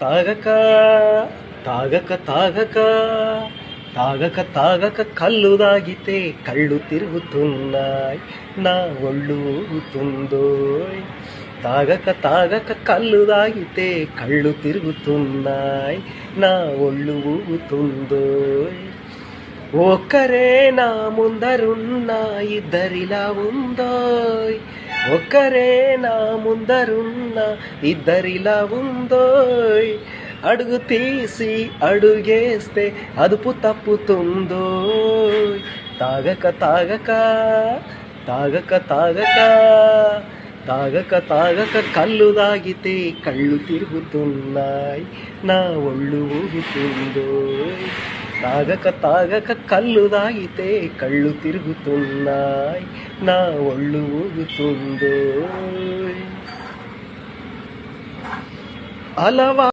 తాగక తాగక తాగక తాగక తాగక కళ్ళు తాగితే కళ్ళు తిరుగుతున్నాయి, నా ఒళ్ళు ఊగుతుందోయ్. తాగక తాగక కళ్ళు తాగితే కళ్ళు తిరుగుతున్నాయి, నా ఒళ్ళు ఊగుతుందోయ్. ఒక్కరే నా ముందరున్నా ఇద్దరిలా ఉందోయ్. ఒక్కరే నా ముందరున్నా ఇద్దరిలా ఉందోయ్. అడుగు తీసి అడుగేస్తే అదుపు తప్పుతుందోయ్. తాగక తాగక తాగక తాగక తాగక తాగక కళ్ళు తాగితే కళ్ళు తిరుగుతున్నాయి, నా ఒళ్ళు ఊగుతుందోయ్. తాగక తాగక కళ్ళు తాగితే కళ్ళు తిరుగుతున్నాయి, నా ఒళ్ళు ఊగుతుందోయ్. అలవా